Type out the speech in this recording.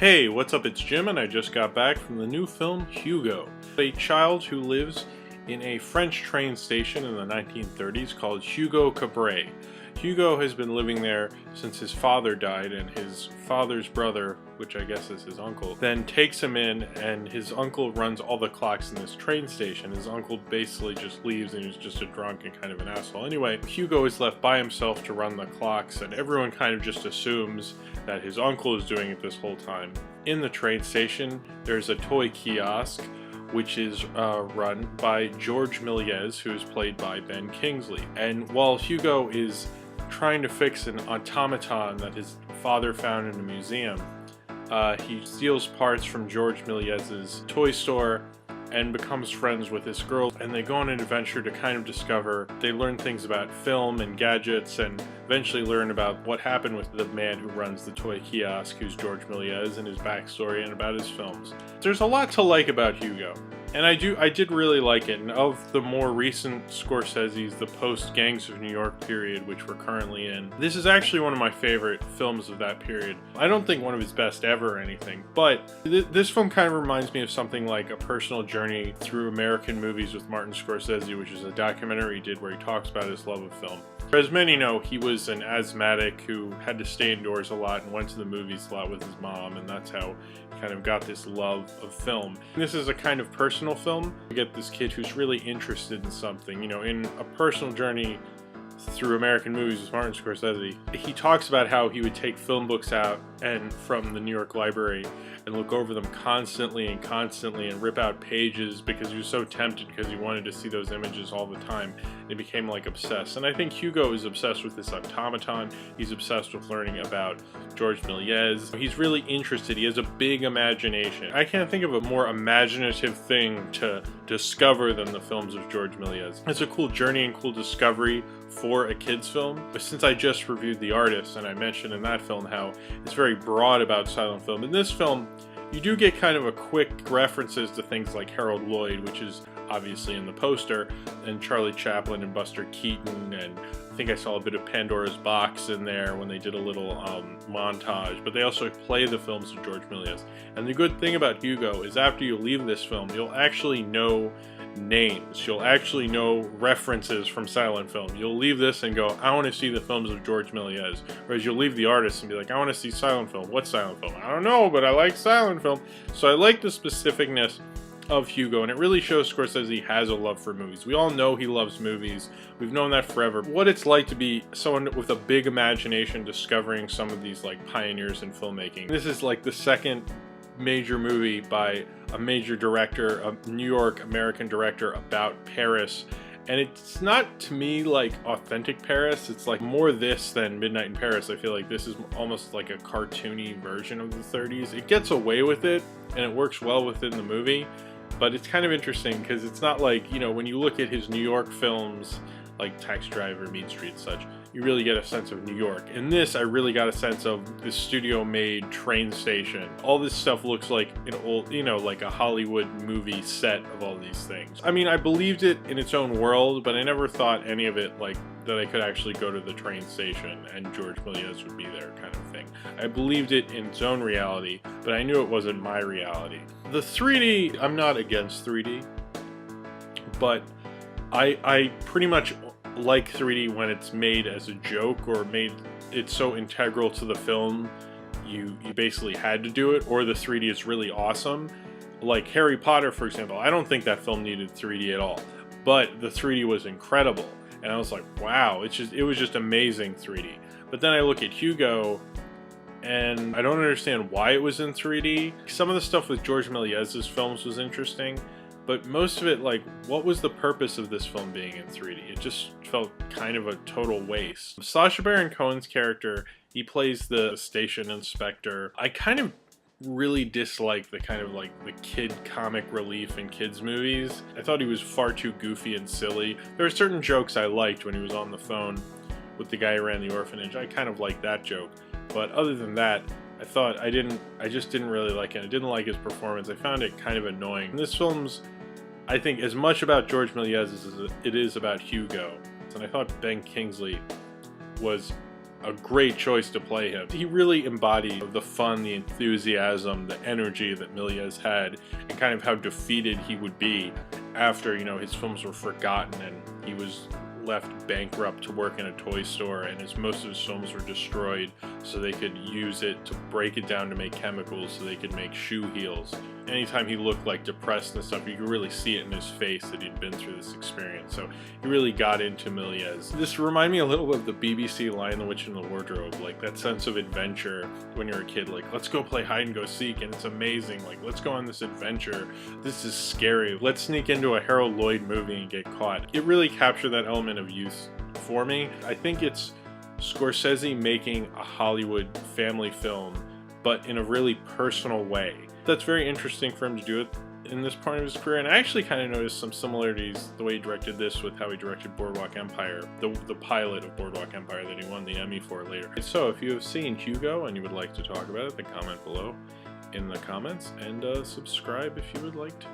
Hey, what's up? It's Jim, and I just got back from the new film Hugo. A child who lives in a French train station in the 1930s called Hugo Cabret. Hugo has been living there since his father died, and his father's brother, which I guess is his uncle, then takes him in, and his uncle runs all the clocks in this train station. His uncle basically just leaves, and he's just a drunk and kind of an asshole. Anyway, Hugo is left by himself to run the clocks, and everyone kind of just assumes that his uncle is doing it this whole time. In the train station, there's a toy kiosk, which is run by George Méliès, who is played by Ben Kingsley. And while Hugo is trying to fix an automaton that his father found in a museum, he steals parts from George Méliès's toy store and becomes friends with this girl, and they go on an adventure to kind of discover. They learn things about film and gadgets, and eventually learn about what happened with the man who runs the toy kiosk, who's George Méliès, and his backstory and about his films. There's a lot to like about Hugo, and I did really like it. And of the more recent Scorsese's, the post-Gangs of New York period, which we're currently in, this is actually one of my favorite films of that period. I don't think one of his best ever or anything, but this film kind of reminds me of something like A Personal Journey Through American Movies with Martin Scorsese, which is a documentary he did where he talks about his love of film. As many know, he was an asthmatic who had to stay indoors a lot and went to the movies a lot with his mom, and that's how he kind of got this love of film. This is a kind of personal film. You get this kid who's really interested in something. You know, in A Personal Journey Through American Movies with Martin Scorsese, he talks about how he would take film books out and from the New York Library and look over them constantly and rip out pages because he was so tempted because he wanted to see those images all the time. He became like obsessed. And I think Hugo is obsessed with this automaton. He's obsessed with learning about George Méliès. He's really interested. He has a big imagination. I can't think of a more imaginative thing to discover than the films of George Méliès. It's a cool journey and cool discovery for a kid's film. But since I just reviewed The Artist, and I mentioned in that film how it's very broad about silent film, in this film you do get kind of a quick references to things like Harold Lloyd, which is obviously in the poster, and Charlie Chaplin and Buster Keaton, and I think I saw a bit of Pandora's Box in there when they did a little montage, but they also play the films of George Méliès. And the good thing about Hugo is after you leave this film, you'll actually know names. You'll actually know references from silent film. You'll leave this and go, I want to see the films of George Méliès. Whereas you'll leave The Artist and be like, I want to see silent film. What silent film? I don't know, but I like silent film. So I like the specificness of Hugo, and it really shows Scorsese has a love for movies. We all know he loves movies. We've known that forever. What it's like to be someone with a big imagination discovering some of these like pioneers in filmmaking. This is like the second major movie by a major director, a New York American director about Paris, and it's not to me like authentic Paris. It's like more this than Midnight in Paris. I feel like this is almost like a cartoony version of the 30s. It gets away with it and it works well within the movie, but it's kind of interesting because it's not like, you know, when you look at his New York films like Taxi Driver, Mean Street, such, you really get a sense of New York. In this, I really got a sense of the studio-made train station. All this stuff looks like an old, you know, like a Hollywood movie set of all these things. I mean, I believed it in its own world, but I never thought any of it like that I could actually go to the train station and George Méliès would be there kind of thing. I believed it in its own reality, but I knew it wasn't my reality. The 3D, I'm not against 3D, but I pretty much like 3D when it's made as a joke or made it's so integral to the film you basically had to do it, or the 3D is really awesome. Like Harry Potter, for example, I don't think that film needed 3D at all, but the 3D was incredible, and I was like, wow, it was just amazing 3D. But then I look at Hugo and I don't understand why it was in 3D. Some of the stuff with George Méliès's films was interesting, but most of it, like, what was the purpose of this film being in 3D? It just felt kind of a total waste. Sacha Baron Cohen's character, he plays the station inspector. I kind of really dislike the kind of like the kid comic relief in kids movies. I thought he was far too goofy and silly. There were certain jokes I liked when he was on the phone with the guy who ran the orphanage. I kind of liked that joke. But other than that, I just didn't really like it. I didn't like his performance. I found it kind of annoying. And this film's, I think, as much about George Méliès as it is about Hugo. And I thought Ben Kingsley was a great choice to play him. He really embodied the fun, the enthusiasm, the energy that Milius had, and kind of how defeated he would be after, you know, his films were forgotten and he was left bankrupt to work in a toy store, and most of his films were destroyed so they could use it to break it down to make chemicals so they could make shoe heels. Anytime he looked like depressed and stuff, you could really see it in his face that he'd been through this experience. So he really got into Milius. This reminded me a little of the BBC Lion, the Witch, and the Wardrobe, like that sense of adventure when you're a kid, like let's go play hide and go seek and it's amazing, like let's go on this adventure, this is scary, let's sneak into a Harold Lloyd movie and get caught. It really captured that element of youth for me. I think it's Scorsese making a Hollywood family film, but in a really personal way. That's very interesting for him to do it in this point of his career, and I actually kind of noticed some similarities the way he directed this with how he directed Boardwalk Empire, the pilot of Boardwalk Empire that he won the Emmy for later. So if you have seen Hugo and you would like to talk about it, then comment below in the comments, and subscribe if you would like to.